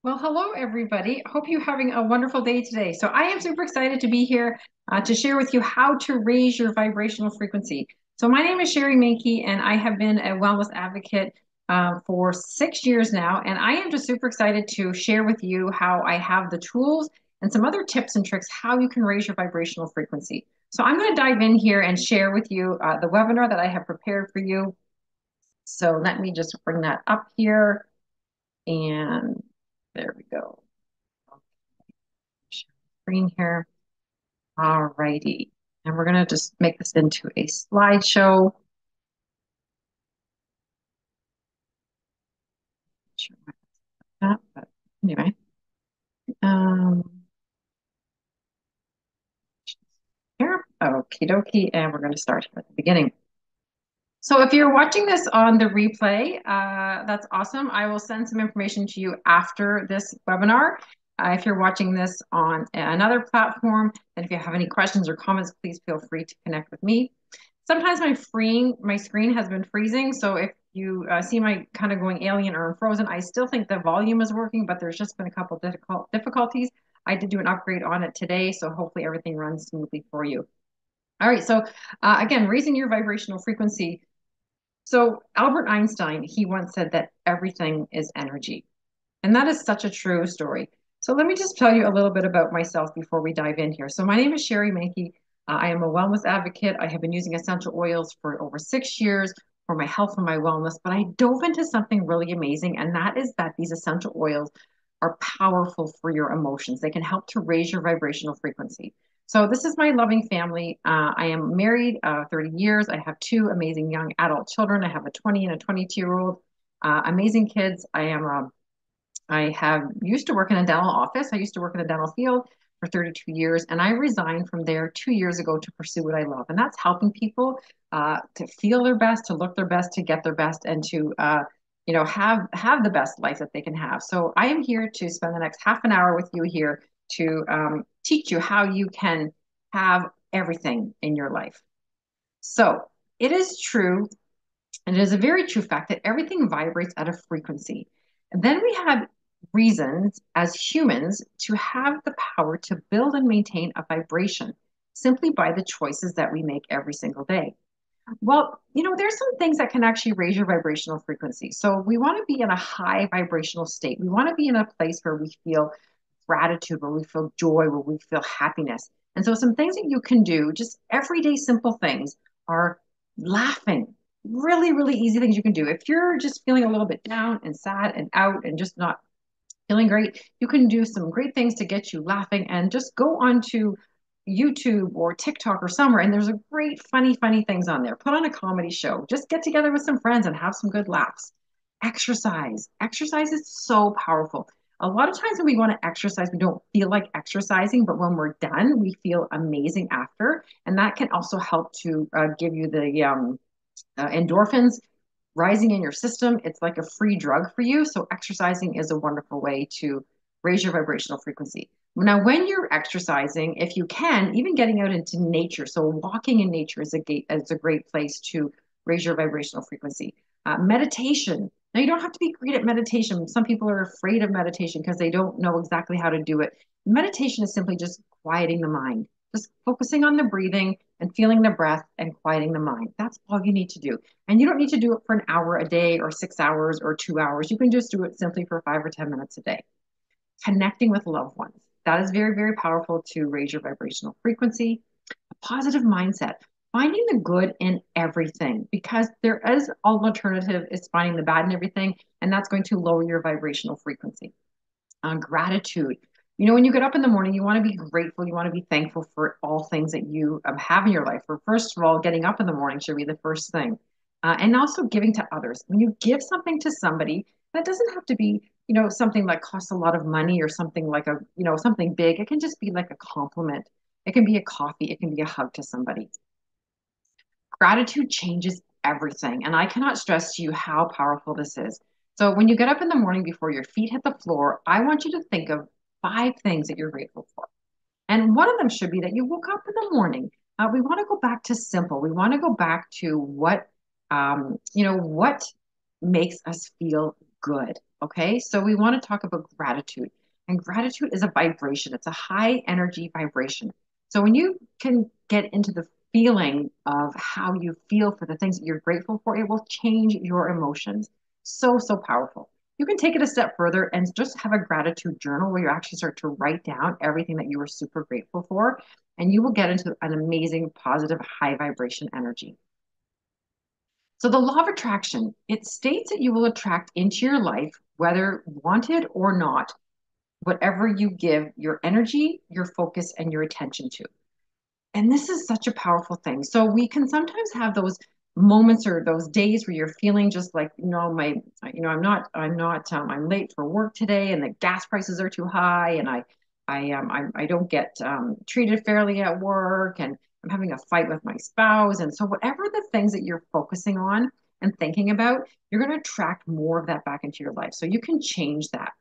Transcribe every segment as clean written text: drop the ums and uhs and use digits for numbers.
Well, hello, everybody. Hope you're having a wonderful day today. So I am super excited to be here to share with you how to raise your vibrational frequency. So my name is Sherry Mankey, and I have been a wellness advocate for 6 years now. And I am just super excited to share with you how I have the tools and some other tips and tricks how you can raise your vibrational frequency. So I'm going to dive in here and share with you the webinar that I have prepared for you. So let me just bring that up here. And there we go. Share screen here. All righty. And we're going to just make this into a slideshow. Sure about that, but anyway. Um, Here. Okie dokie. And we're going to start here at the beginning. So if you're watching this on the replay, that's awesome. I will send some information to you after this webinar. If you're watching this on another platform, and if you have any questions or comments, please feel free to connect with me. Sometimes my screen has been freezing, so if you see my kind of going alien or frozen, I still think the volume is working, but there's just been a couple difficulties. I did do an upgrade on it today, so hopefully everything runs smoothly for you. All right, so again, raising your vibrational frequency. So Albert Einstein, he once said that everything is energy. And that is such a true story. So let me just tell you a little bit about myself before we dive in here. So my name is Sherry Mankey. I am a wellness advocate. I have been using essential oils for over 6 years for my health and my wellness, but I dove into something really amazing, and that is that these essential oils are powerful for your emotions. They can help to raise your vibrational frequency. So this is my loving family. I am married 30 years. I have two amazing young adult children. I have a 20 and a 22-year-old, amazing kids. I have used to work in a dental office. I used to work in the dental field for 32 years, and I resigned from there 2 years ago to pursue what I love, and that's helping people to feel their best, to look their best, to get their best, and to have the best life that they can have. So I am here to spend the next half an hour with you here to teach you how you can have everything in your life. So it is true, and it is a very true fact that everything vibrates at a frequency. And then we have reasons as humans to have the power to build and maintain a vibration simply by the choices that we make every single day. Well, there's some things that can actually raise your vibrational frequency. So we want to be in a high vibrational state. We want to be in a place where we feel gratitude, where we feel joy, where we feel happiness. And so some things that you can do, just everyday simple things, are laughing. Really, really easy things you can do. If you're just feeling a little bit down and sad and out and just not feeling great, you can do some great things to get you laughing, and just go onto YouTube or TikTok or somewhere, and there's a great funny things on there. Put on a comedy show. Just get together with some friends and have some good laughs. Exercise. Exercise is so powerful. A lot of times when we want to exercise, we don't feel like exercising, but when we're done, we feel amazing after. And that can also help to give you the endorphins rising in your system. It's like a free drug for you. So exercising is a wonderful way to raise your vibrational frequency. Now, when you're exercising, if you can, even getting out into nature. So walking in nature is a great place to raise your vibrational frequency. Meditation. Now, you don't have to be great at meditation. Some people are afraid of meditation because they don't know exactly how to do it. Meditation is simply just quieting the mind, just focusing on the breathing and feeling the breath and quieting the mind. That's all you need to do. And you don't need to do it for an hour a day or 6 hours or 2 hours. You can just do it simply for 5 or 10 minutes a day. Connecting with loved ones. That is very, very powerful to raise your vibrational frequency. A positive mindset. Finding the good in everything, because there is an alternative is finding the bad in everything, and that's going to lower your vibrational frequency. Gratitude. When you get up in the morning, you want to be grateful. You want to be thankful for all things that you have in your life. For first of all, getting up in the morning should be the first thing. And also giving to others. When you give something to somebody, that doesn't have to be, something that costs a lot of money or something like something big. It can just be like a compliment. It can be a coffee. It can be a hug to somebody. Gratitude changes everything. And I cannot stress to you how powerful this is. So when you get up in the morning before your feet hit the floor, I want you to think of 5 things that you're grateful for. And one of them should be that you woke up in the morning. We want to go back to simple. We want to go back to what makes us feel good. Okay. So we want to talk about gratitude. And gratitude is a vibration, it's a high energy vibration. So when you can get into the feeling of how you feel for the things that you're grateful for, it will change your emotions. So, so powerful. You can take it a step further and just have a gratitude journal where you actually start to write down everything that you were super grateful for, and you will get into an amazing, positive, high vibration energy. So the law of attraction, it states that you will attract into your life, whether wanted or not, whatever you give your energy, your focus, and your attention to. And this is such a powerful thing. So we can sometimes have those moments or those days where you're feeling just like, I'm late for work today, and the gas prices are too high, and I don't get treated fairly at work, and I'm having a fight with my spouse. And so whatever the things that you're focusing on and thinking about, you're going to attract more of that back into your life. So you can change that.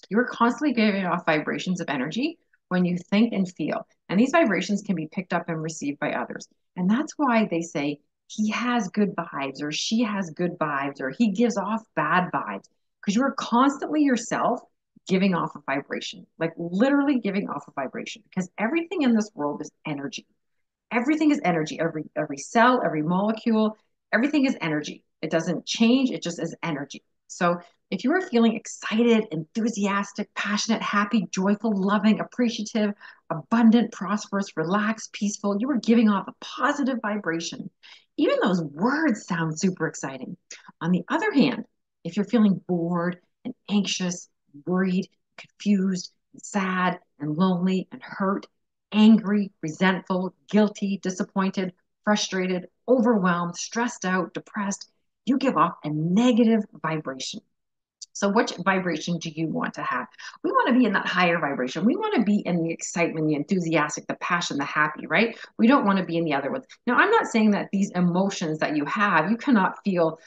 You're constantly giving off vibrations of energy when you think and feel. And these vibrations can be picked up and received by others. And that's why they say he has good vibes, or she has good vibes, or he gives off bad vibes, because you're constantly yourself giving off a vibration, like literally giving off a vibration, because everything in this world is energy. Everything is energy. Every cell, every molecule, everything is energy. It doesn't change, it just is energy. So if you are feeling excited, enthusiastic, passionate, happy, joyful, loving, appreciative, abundant, prosperous, relaxed, peaceful, you are giving off a positive vibration. Even those words sound super exciting. On the other hand, if you're feeling bored and anxious, worried, confused, and sad, and lonely, and hurt, angry, resentful, guilty, disappointed, frustrated, overwhelmed, stressed out, depressed, you give off a negative vibration. So, which vibration do you want to have? We want to be in that higher vibration. We want to be in the excitement, the enthusiastic, the passion, the happy, right? We don't want to be in the other ones. Now, I'm not saying that these emotions that you have, you cannot feel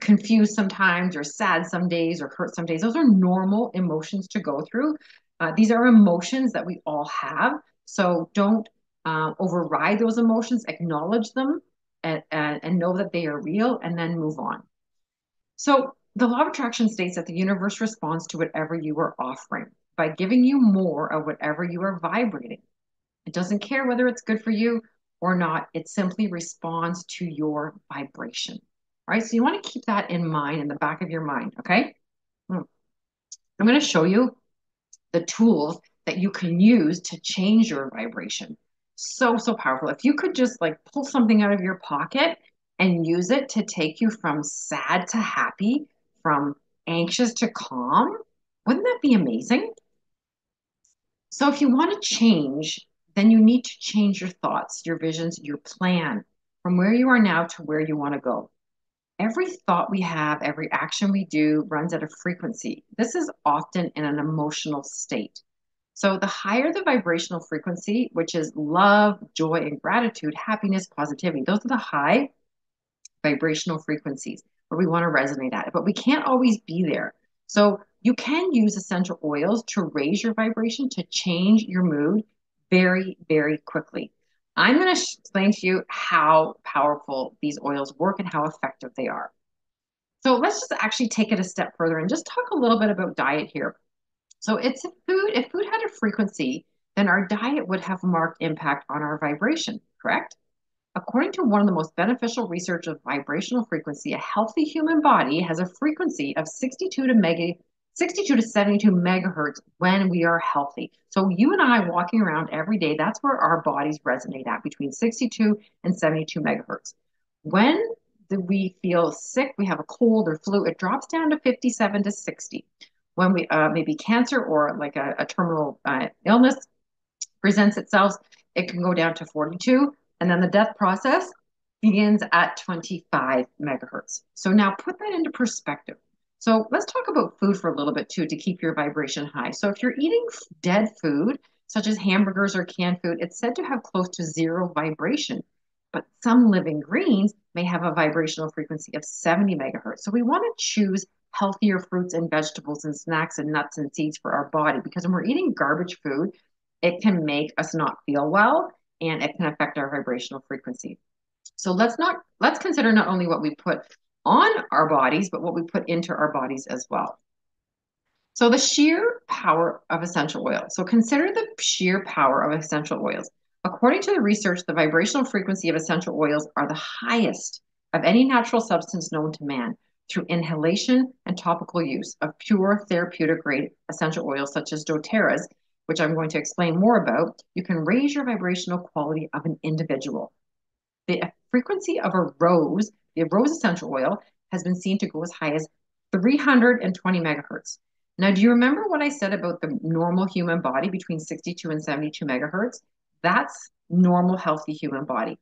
confused sometimes, or sad some days, or hurt some days. Those are normal emotions to go through. These are emotions that we all have. So, don't override those emotions, acknowledge them, and know that they are real, and then move on. So the law of attraction states that the universe responds to whatever you are offering by giving you more of whatever you are vibrating. It doesn't care whether it's good for you or not. It simply responds to your vibration. All right. So you want to keep that in mind, in the back of your mind. Okay. I'm going to show you the tools that you can use to change your vibration. So, so powerful. If you could just like pull something out of your pocket and use it to take you from sad to happy, from anxious to calm, wouldn't that be amazing? So, if you want to change, then you need to change your thoughts, your visions, your plan from where you are now to where you want to go. Every thought we have, every action we do runs at a frequency. This is often in an emotional state. So the higher the vibrational frequency, which is love, joy, and gratitude, happiness, positivity, those are the high vibrational frequencies where we want to resonate at it. But we can't always be there. So you can use essential oils to raise your vibration, to change your mood very, very quickly. I'm going to explain to you how powerful these oils work and how effective they are. So let's just actually take it a step further and just talk a little bit about diet here. So it's food. If food had a frequency, then our diet would have marked impact on our vibration, correct? According to one of the most beneficial research of vibrational frequency, a healthy human body has a frequency of 62 to 72 megahertz when we are healthy. So you and I walking around every day, that's where our bodies resonate at, between 62 and 72 megahertz. When we feel sick, we have a cold or flu, it drops down to 57 to 60. When we maybe cancer or like a terminal illness presents itself, it can go down to 42. And then the death process begins at 25 megahertz. So now put that into perspective. So let's talk about food for a little bit too, to keep your vibration high. So if you're eating dead food, such as hamburgers or canned food, it's said to have close to zero vibration. But some living greens may have a vibrational frequency of 70 megahertz. So we want to choose healthier fruits and vegetables and snacks and nuts and seeds for our body, because when we're eating garbage food, it can make us not feel well, and it can affect our vibrational frequency. So let's consider not only what we put on our bodies, but what we put into our bodies as well. So the sheer power of essential oils. So consider the sheer power of essential oils. According to the research, the vibrational frequency of essential oils are the highest of any natural substance known to man through inhalation and topical use of pure therapeutic grade essential oils such as doTERRA's, which I'm going to explain more about. You can raise your vibrational quality of an individual. The frequency of the rose essential oil, has been seen to go as high as 320 megahertz. Now, do you remember what I said about the normal human body between 62 and 72 megahertz? That's normal, healthy human body.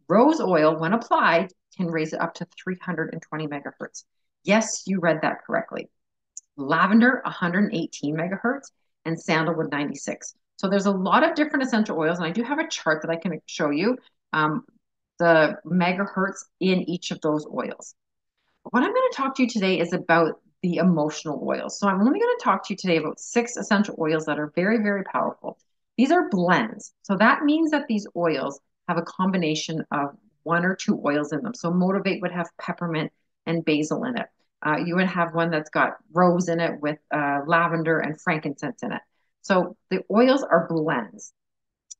Rose oil, when applied, can raise it up to 320 megahertz. Yes, you read that correctly. Lavender, 118 megahertz, and sandalwood, 96. So there's a lot of different essential oils, and I do have a chart that I can show you the megahertz in each of those oils. What I'm going to talk to you today is about the emotional oils. So I'm only going to talk to you today about 6 essential oils that are very, very powerful. These are blends. So that means that these oils have a combination of 1 or 2 oils in them. So Motivate would have peppermint and basil in it. You would have one that's got rose in it with lavender and frankincense in it. So the oils are blends.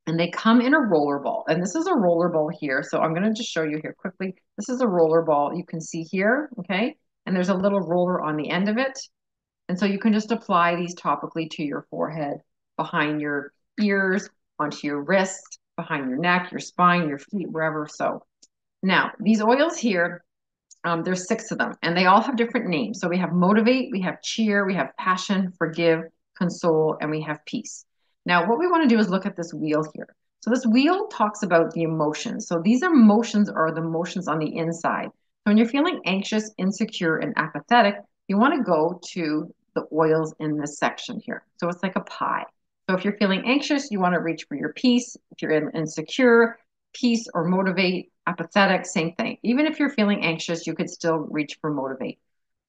And they come in a roller ball. And this is a roller ball here. So I'm going to just show you here quickly. This is a roller ball you can see here, okay? And there's a little roller on the end of it. And so you can just apply these topically to your forehead, behind your ears, onto your wrists, behind your neck, your spine, your feet, wherever. So now these oils here, there's 6 of them, and they all have different names. So we have Motivate, we have Cheer, we have Passion, Forgive, Console, and we have Peace. Now, what we want to do is look at this wheel here. So this wheel talks about the emotions. So these emotions are the emotions on the inside. So when you're feeling anxious, insecure, and apathetic, you want to go to the oils in this section here. So it's like a pie. So if you're feeling anxious, you want to reach for your peace. If you're insecure, peace or motivate. Apathetic, same thing. Even if you're feeling anxious, you could still reach for motivate.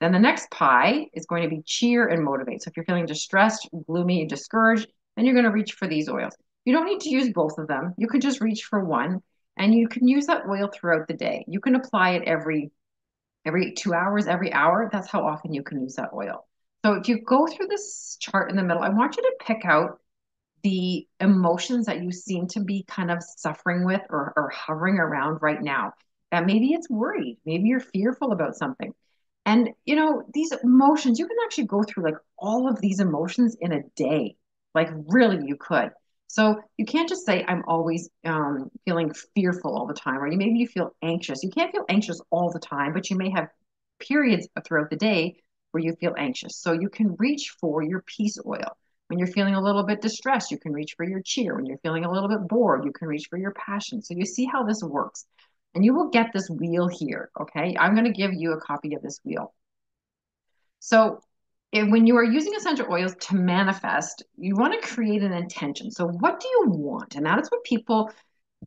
Then the next pie is going to be cheer and motivate. So if you're feeling distressed, gloomy, and discouraged, then you're going to reach for these oils. You don't need to use both of them. You can just reach for one, and you can use that oil throughout the day. You can apply it every 2 hours, every hour. That's how often you can use that oil. So if you go through this chart in the middle, I want you to pick out the emotions that you seem to be kind of suffering with or hovering around right now. That maybe it's worried, maybe you're fearful about something. And these emotions, you can actually go through like all of these emotions in a day. Like really you could. So you can't just say I'm always feeling fearful all the time, or maybe you feel anxious. You can't feel anxious all the time, but you may have periods throughout the day where you feel anxious. So you can reach for your peace oil. When you're feeling a little bit distressed, you can reach for your cheer. When you're feeling a little bit bored, you can reach for your passion. So you see how this works. And you will get this wheel here, okay? I'm going to give you a copy of this wheel. So when you are using essential oils to manifest, you want to create an intention. So what do you want? And that is what people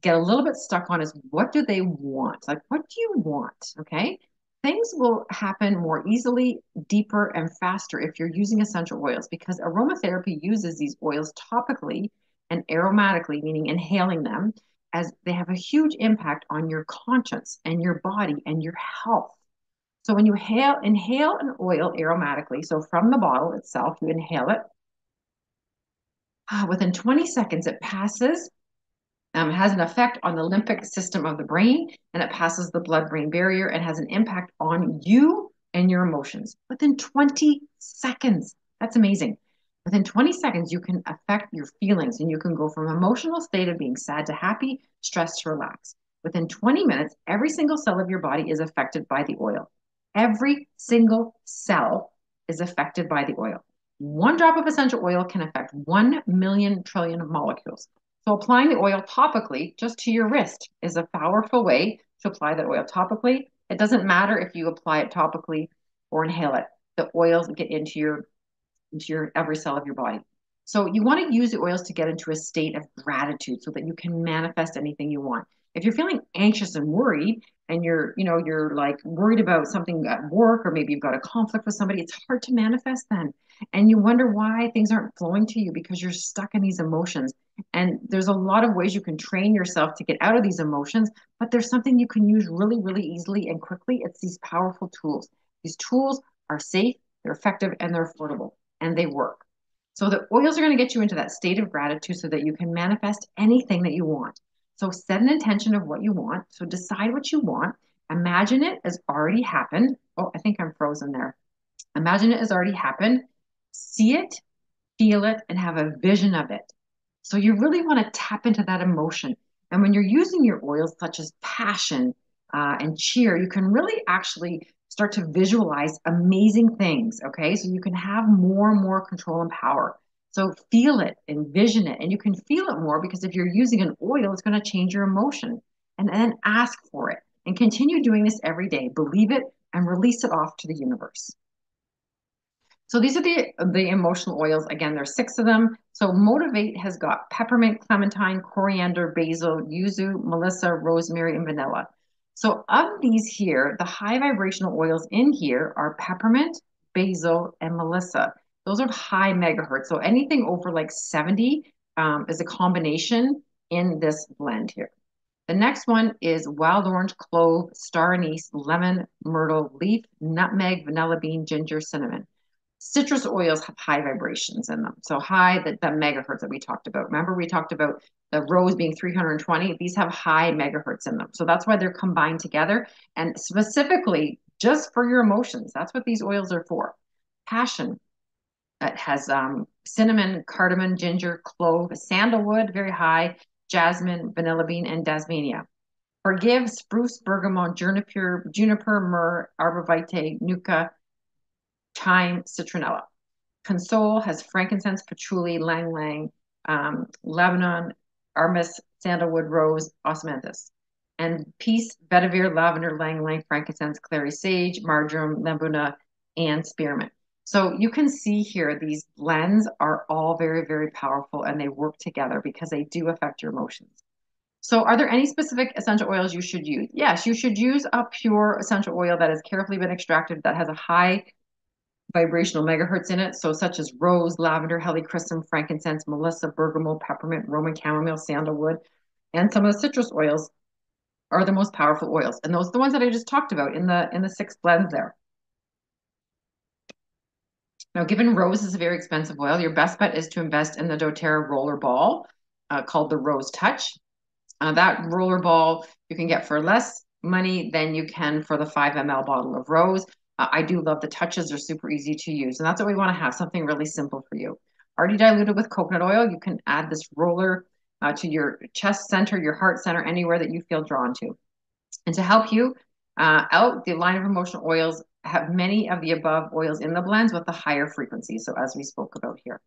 get a little bit stuck on, is what do they want? Like, what do you want? Okay. Things will happen more easily, deeper, and faster if you're using essential oils, because aromatherapy uses these oils topically and aromatically, meaning inhaling them, as they have a huge impact on your conscience and your body and your health. So when you inhale an oil aromatically, so from the bottle itself, you inhale it. Within 20 seconds, it passes, has an effect on the limbic system of the brain, and it passes the blood-brain barrier and has an impact on you and your emotions. Within 20 seconds, that's amazing. Within 20 seconds, you can affect your feelings, and you can go from emotional state of being sad to happy, stressed to relaxed. Within 20 minutes, every single cell of your body is affected by the oil. Every single cell is affected by the oil. 1 drop of essential oil can affect 1 million trillion molecules. So applying the oil topically just to your wrist is a powerful way to apply that oil topically. It doesn't matter if you apply it topically or inhale it. The oils get into your every cell of your body. So you want to use the oils to get into a state of gratitude so that you can manifest anything you want. If you're feeling anxious and worried, and you're like worried about something at work, or maybe you've got a conflict with somebody, it's hard to manifest then. And you wonder why things aren't flowing to you, because you're stuck in these emotions. And there's a lot of ways you can train yourself to get out of these emotions, but there's something you can use really, really easily and quickly. It's these powerful tools. These tools are safe, they're effective, and they're affordable, and they work. So the oils are going to get you into that state of gratitude so that you can manifest anything that you want. So set an intention of what you want. So decide what you want. Imagine it as already happened. Oh, I think I'm frozen there. Imagine it has already happened. See it, feel it, and have a vision of it. So you really want to tap into that emotion. And when you're using your oils, such as passion and cheer, you can really actually start to visualize amazing things. Okay. So you can have more and more control and power. So feel it, envision it, and you can feel it more because if you're using an oil, it's going to change your emotion. And then ask for it and continue doing this every day. Believe it and release it off to the universe. So these are the emotional oils. Again, there's 6 of them. So Motivate has got peppermint, clementine, coriander, basil, yuzu, melissa, rosemary, and vanilla. So of these here, the high vibrational oils in here are peppermint, basil, and melissa. Those are high megahertz. So anything over like 70 is a combination in this blend here. The next one is wild orange, clove, star anise, lemon, myrtle, leaf, nutmeg, vanilla bean, ginger, cinnamon. Citrus oils have high vibrations in them. So high, the megahertz that we talked about. Remember, we talked about the rose being 320. These have high megahertz in them. So that's why they're combined together. And specifically, just for your emotions, that's what these oils are for. Passion, it has cinnamon, cardamom, ginger, clove, sandalwood, very high, jasmine, vanilla bean, and dasmania. Forgive, spruce, bergamot, juniper, myrrh, arborvitae, nuka, thyme, citronella. Console has frankincense, patchouli, lang lang, Lebanon, armis, sandalwood, rose, osmanthus. And peace, vetiver, lavender, lang lang, frankincense, clary sage, marjoram, lambuna, and spearmint. So you can see here, these blends are all very, very powerful and they work together because they do affect your emotions. So are there any specific essential oils you should use? Yes, you should use a pure essential oil that has carefully been extracted, that has a high vibrational megahertz in it, so such as rose, lavender, helichrysum, frankincense, melissa, bergamot, peppermint, Roman chamomile, sandalwood, and some of the citrus oils are the most powerful oils. And those are the ones that I just talked about in the 6 blends there. Now, given rose is a very expensive oil, your best bet is to invest in the doTERRA roller ball called the Rose Touch. That roller ball you can get for less money than you can for the 5 ml bottle of rose. I do love the touches. They're super easy to use. And that's what we want to have, something really simple for you. Already diluted with coconut oil, you can add this roller to your chest center, your heart center, anywhere that you feel drawn to. And to help you out, the line of emotional oils have many of the above oils in the blends with the higher frequency. So as we spoke about here.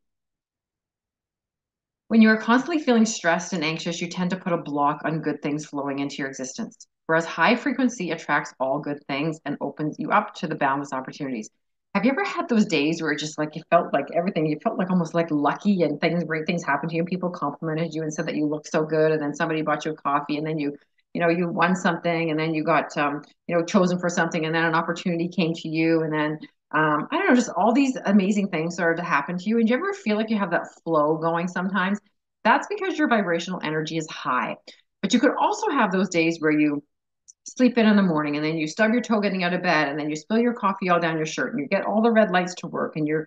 When you are constantly feeling stressed and anxious, you tend to put a block on good things flowing into your existence. Whereas high frequency attracts all good things and opens you up to the boundless opportunities. Have you ever had those days where just like you felt like everything, you felt like almost like lucky and great things happened to you and people complimented you and said that you looked so good and then somebody bought you a coffee and then you won something and then you got, chosen for something and then an opportunity came to you and then I don't know, just all these amazing things started to happen to you. And do you ever feel like you have that flow going sometimes? That's because your vibrational energy is high. But you could also have those days where you sleep in the morning and then you stub your toe getting out of bed and then you spill your coffee all down your shirt and you get all the red lights to work and you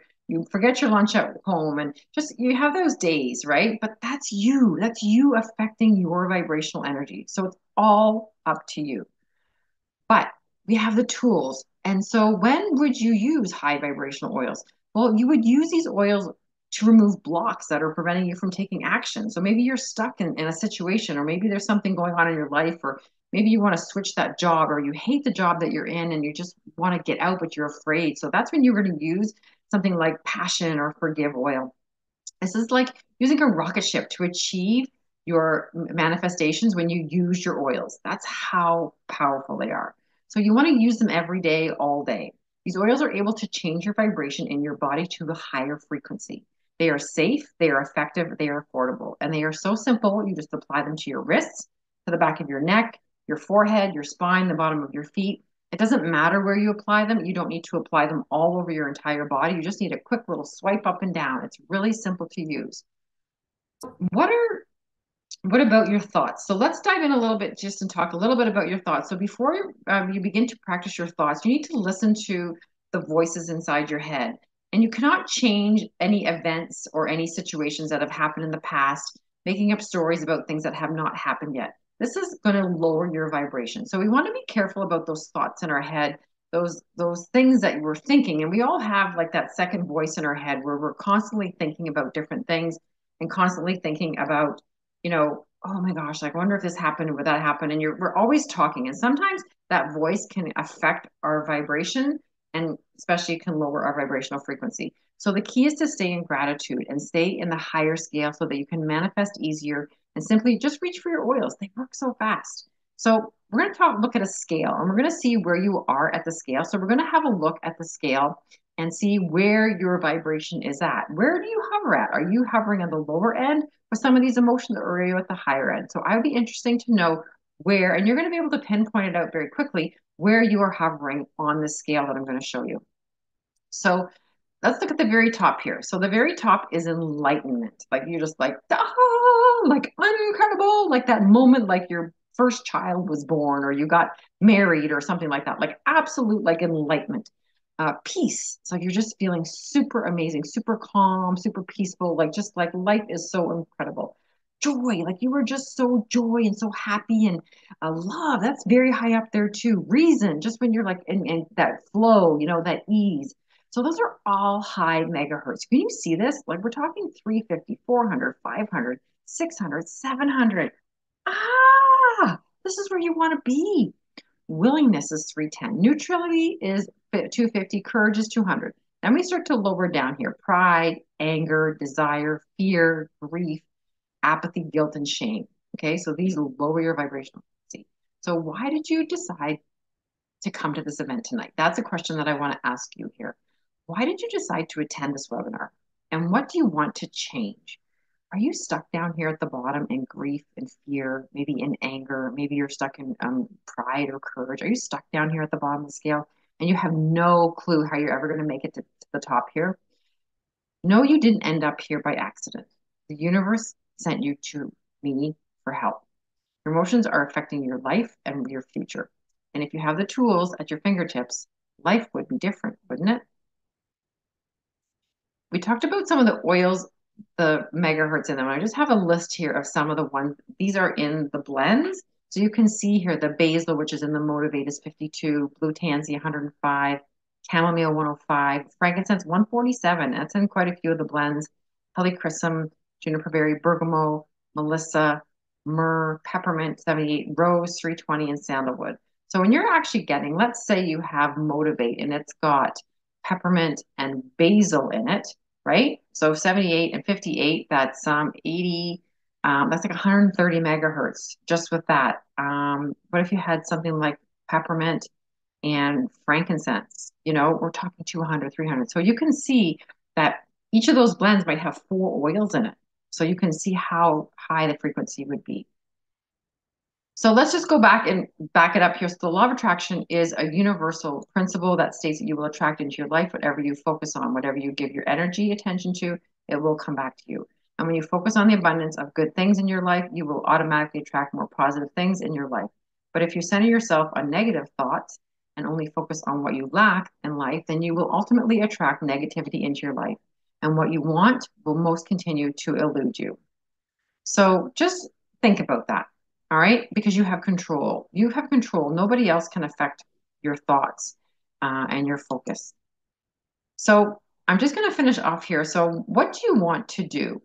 forget your lunch at home and just you have those days, right? But that's you. That's you affecting your vibrational energy. So it's all up to you. But we have the tools. And so when would you use high vibrational oils? Well, you would use these oils to remove blocks that are preventing you from taking action. So maybe you're stuck in a situation, or maybe there's something going on in your life, or maybe you want to switch that job, or you hate the job that you're in and you just want to get out, but you're afraid. So that's when you're going to use something like passion or forgive oil. This is like using a rocket ship to achieve your manifestations when you use your oils. That's how powerful they are. So you want to use them every day, all day. These oils are able to change your vibration in your body to a higher frequency. They are safe, they are effective, they are affordable, and they are so simple. You just apply them to your wrists, to the back of your neck, your forehead, your spine, the bottom of your feet. It doesn't matter where you apply them. You don't need to apply them all over your entire body. You just need a quick little swipe up and down. It's really simple to use. What are What about your thoughts? So let's dive in a little bit just and talk a little bit about your thoughts. So before you begin to practice your thoughts, you need to listen to the voices inside your head. And you cannot change any events or any situations that have happened in the past, making up stories about things that have not happened yet. This is going to lower your vibration. So we want to be careful about those thoughts in our head, those things that we're thinking. And we all have like that second voice in our head where we're constantly thinking about different things and constantly thinking about oh my gosh, like I wonder if this happened or would that happen. And we're always talking. And sometimes that voice can affect our vibration and especially can lower our vibrational frequency. So the key is to stay in gratitude and stay in the higher scale so that you can manifest easier and simply just reach for your oils. They work so fast. So we're going to look at a scale and we're going to see where you are at the scale. So we're going to have a look at the scale and see where your vibration is at. Where do you hover at? Are you hovering on the lower end with some of these emotions, or are you at the higher end? So I would be interesting to know where, and you're going to be able to pinpoint it out very quickly, where you are hovering on the scale that I'm going to show you. So let's look at the very top here. So the very top is enlightenment. Like you're just like, ah, like incredible, like that moment, like your first child was born or you got married or something like that, like absolute like enlightenment. Peace. So you're just feeling super amazing, super calm, super peaceful, like just like life is so incredible. Joy, like you were just so joy and so happy and love. That's very high up there too. Reason, just when you're like in that flow, that ease. So those are all high megahertz. Can you see this? Like we're talking 350, 400, 500, 600, 700. This is where you want to be. Willingness is 310. Neutrality is 250. Courage is 200. Then we start to lower down here. Pride, anger, desire, fear, grief, apathy, guilt, and shame. Okay, so these lower your vibrational frequency. So why did you decide to come to this event tonight? That's a question that I want to ask you here. Why did you decide to attend this webinar? And what do you want to change? Are you stuck down here at the bottom in grief and fear, maybe in anger? Maybe you're stuck in pride or courage. Are you stuck down here at the bottom of the scale and you have no clue how you're ever going to make it to the top here? No, you didn't end up here by accident. The universe sent you to me for help. Your emotions are affecting your life and your future. And if you have the tools at your fingertips, life would be different, wouldn't it? We talked about some of the oils, the megahertz in them. I just have a list here of some of the ones. These are in the blends. So you can see here the basil, which is in the Motivate, is 52, blue tansy 105, chamomile 105, frankincense 147. That's in quite a few of the blends. Helichrysum, juniper berry, bergamot, melissa, myrrh, peppermint 78, rose 320, and sandalwood. So when you're actually getting, let's say you have Motivate and it's got peppermint and basil in it, right? So 78 and 58, that's 80, that's like 130 megahertz just with that. What if you had something like peppermint and frankincense? We're talking 200, 300. So you can see that each of those blends might have 4 oils in it. So you can see how high the frequency would be. So let's just go back and back it up here. So the law of attraction is a universal principle that states that you will attract into your life whatever you focus on, whatever you give your energy attention to, it will come back to you. And when you focus on the abundance of good things in your life, you will automatically attract more positive things in your life. But if you center yourself on negative thoughts and only focus on what you lack in life, then you will ultimately attract negativity into your life. And what you want will most continue to elude you. So just think about that. All right. Because you have control. You have control. Nobody else can affect your thoughts and your focus. So I'm just going to finish off here. So, what do you want to do?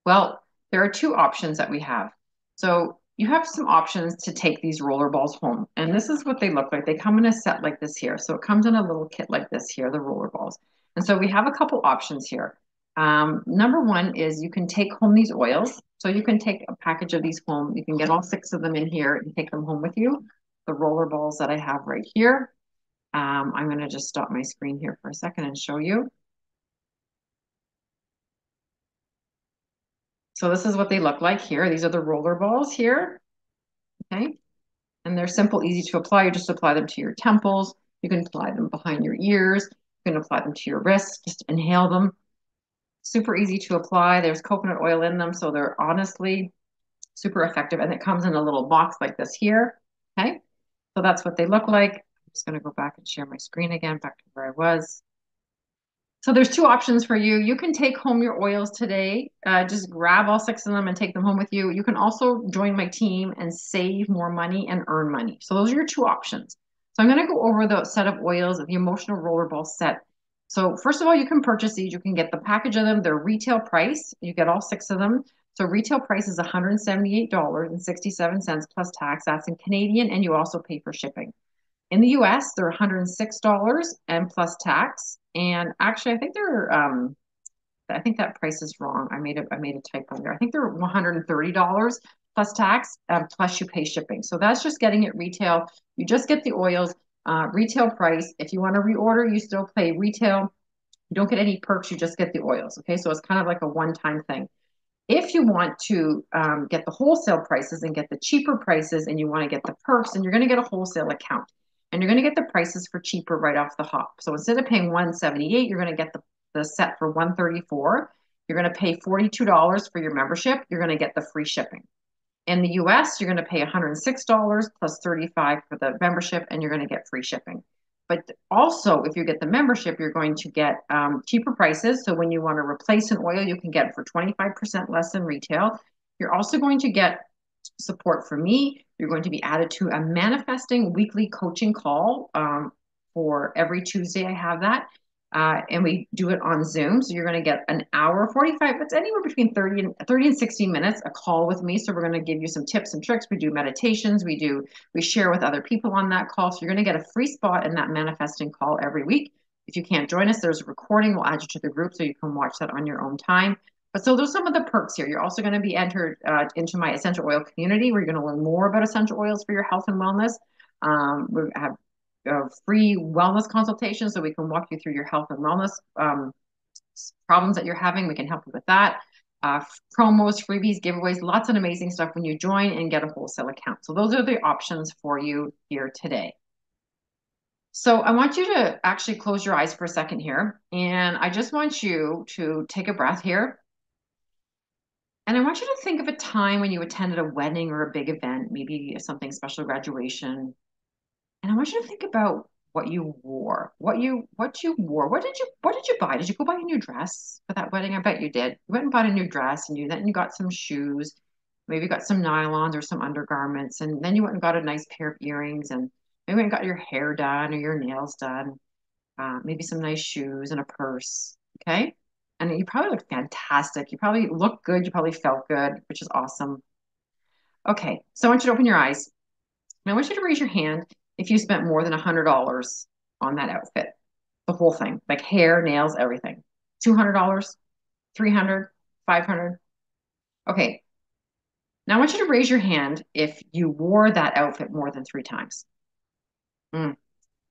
Well, there are 2 options that we have. So, you have some options to take these roller balls home. And this is what they look like. They come in a set like this here. So, it comes in a little kit like this here, the roller balls. And so, we have a couple options here. Number one is you can take home these oils. So you can take a package of these home. You can get all 6 of them in here and take them home with you. The roller balls that I have right here. I'm going to just stop my screen here for a second and show you. So this is what they look like here. These are the roller balls here. Okay. And they're simple, easy to apply. You just apply them to your temples. You can apply them behind your ears. You can apply them to your wrists. Just inhale them. super easy to apply. There's coconut oil in them, so they're honestly super effective. And it comes in a little box like this here. Okay, so that's what they look like. I'm just going to go back and share my screen again, back to where I was. So there's two options for you. You can take home your oils today. Just grab all 6 of them and take them home with you. You can also join my team and save more money and earn money. So those are your two options. So I'm going to go over the set of oils, the emotional rollerball set. So first of all, you can purchase these. You can get the package of them. They're retail price. You get all 6 of them. So retail price is $178.67 plus tax. That's in Canadian, and you also pay for shipping. In the US, they're $106 and plus tax. And actually, I think that price is wrong. I made a typo there. I think they're $130 plus tax, plus you pay shipping. So that's just getting it retail. You just get the oils, retail price. If you want to reorder, you still pay retail. You don't get any perks. You just get the oils. Okay, so it's kind of like a one-time thing. If you want to get the wholesale prices and get the cheaper prices and you want to get the perks, and you're going to get a wholesale account and you're going to get the prices for cheaper right off the hop. So instead of paying $178, you're going to get the set for $134. You're going to pay $42 for your membership. You're going to get the free shipping. In the US, you're going to pay $106 plus $35 for the membership, and you're going to get free shipping. But also, if you get the membership, you're going to get cheaper prices. So when you want to replace an oil, you can get it for 25% less than retail. You're also going to get support from me. You're going to be added to a manifesting weekly coaching call for every Tuesday. I have that. And we do it on Zoom. So you're going to get an hour, 45, it's anywhere between 30 and 60 minutes, a call with me. So we're going to give you some tips and tricks. We do meditations. We share with other people on that call. So you're going to get a free spot in that manifesting call every week. If you can't join us, there's a recording. We'll add you to the group so you can watch that on your own time. But so there's some of the perks here. You're also going to be entered into my essential oil community where you're going to learn more about essential oils for your health and wellness. We have free wellness consultation so we can walk you through your health and wellness problems that you're having. We can help you with that. Promos, freebies, giveaways, lots of amazing stuff when you join and get a wholesale account. So those are the options for you here today. So I want you to actually close your eyes for a second here. And I just want you to take a breath here. And I want you to think of a time when you attended a wedding or a big event, maybe something special, graduation. And I want you to think about what you wore, what you wore. What did you buy? Did you go buy a new dress for that wedding? I bet you did. You went and bought a new dress, and you got some shoes, maybe you got some nylons or some undergarments, and then you went and got a nice pair of earrings, and maybe went and got your hair done or your nails done, maybe some nice shoes and a purse. Okay. And you probably looked fantastic. You probably looked good. You probably felt good, which is awesome. Okay. So I want you to open your eyes. And I want you to raise your hand if you spent more than $100 on that outfit, the whole thing, like hair, nails, everything. $200, $300, $500. Okay. Now I want you to raise your hand if you wore that outfit more than 3 times. It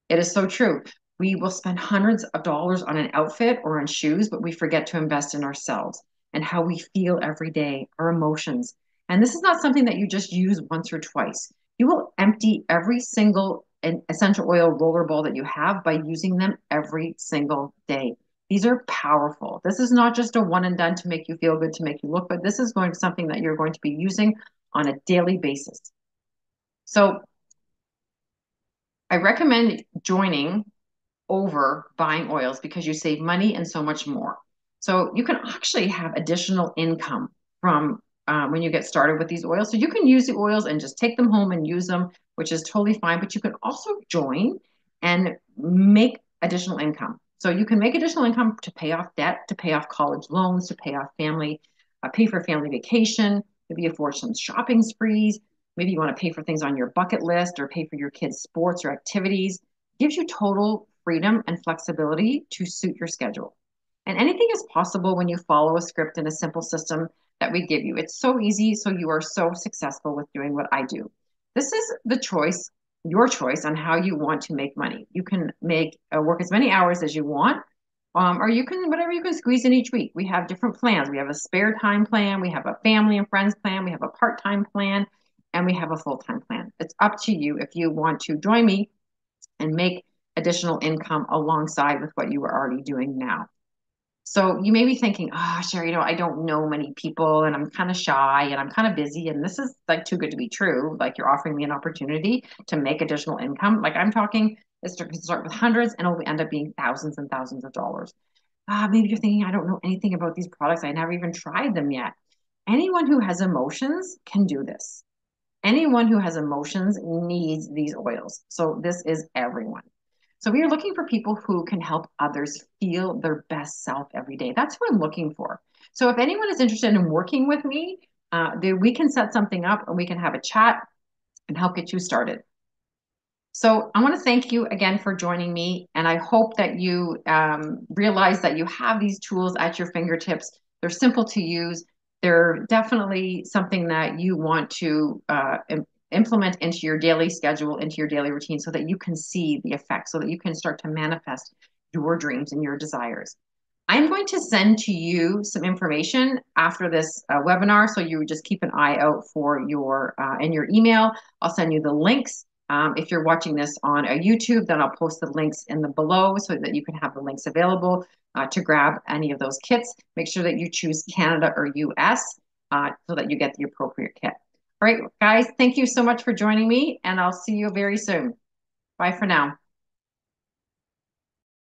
is so true. We will spend hundreds of dollars on an outfit or on shoes, but we forget to invest in ourselves and how we feel every day, our emotions. And this is not something that you just use once or twice. You will empty every single essential oil rollerball that you have by using them every single day. These are powerful. This is not just a one and done to make you feel good, to make you look good. This is going to something that you're going to be using on a daily basis. So I recommend joining over buying oils because you save money and so much more. So you can actually have additional income from when you get started with these oils. So you can use the oils and just take them home and use them, which is totally fine. But you can also join and make additional income. So you can make additional income to pay off debt, to pay off college loans, to pay off pay for family vacation, maybe afford some shopping sprees. Maybe you want to pay for things on your bucket list or pay for your kids' sports or activities. It gives you total freedom and flexibility to suit your schedule. And anything is possible when you follow a script and a simple system that we give you. It's so easy, so you are so successful with doing what I do. This is the choice, your choice on how you want to make money. You can make work as many hours as you want, or you can whatever you can squeeze in each week. We have different plans. We have a spare time plan, we have a family and friends plan, we have a part-time plan, and we have a full-time plan. It's up to you if you want to join me and make additional income alongside with what you are already doing now. So you may be thinking, oh, Sherry, I don't know many people and I'm kind of shy and I'm kind of busy. And this is like too good to be true. Like you're offering me an opportunity to make additional income. Like I'm talking, it's to start with hundreds and it'll end up being thousands and thousands of dollars. Maybe you're thinking, I don't know anything about these products. I never even tried them yet. Anyone who has emotions can do this. Anyone who has emotions needs these oils. So this is everyone. So we are looking for people who can help others feel their best self every day. That's what I'm looking for. So if anyone is interested in working with me, we can set something up and we can have a chat and help get you started. So I want to thank you again for joining me, and I hope that you realize that you have these tools at your fingertips. They're simple to use. They're definitely something that you want to implement into your daily schedule, into your daily routine, so that you can see the effects, so that you can start to manifest your dreams and your desires. I'm going to send to you some information after this webinar, so you just keep an eye out for your in your email. I'll send you the links. If you're watching this on a YouTube, then I'll post the links in the below so that you can have the links available to grab any of those kits. Make sure that you choose Canada or US so that you get the appropriate kit. All right, guys, thank you so much for joining me, and I'll see you very soon. Bye for now.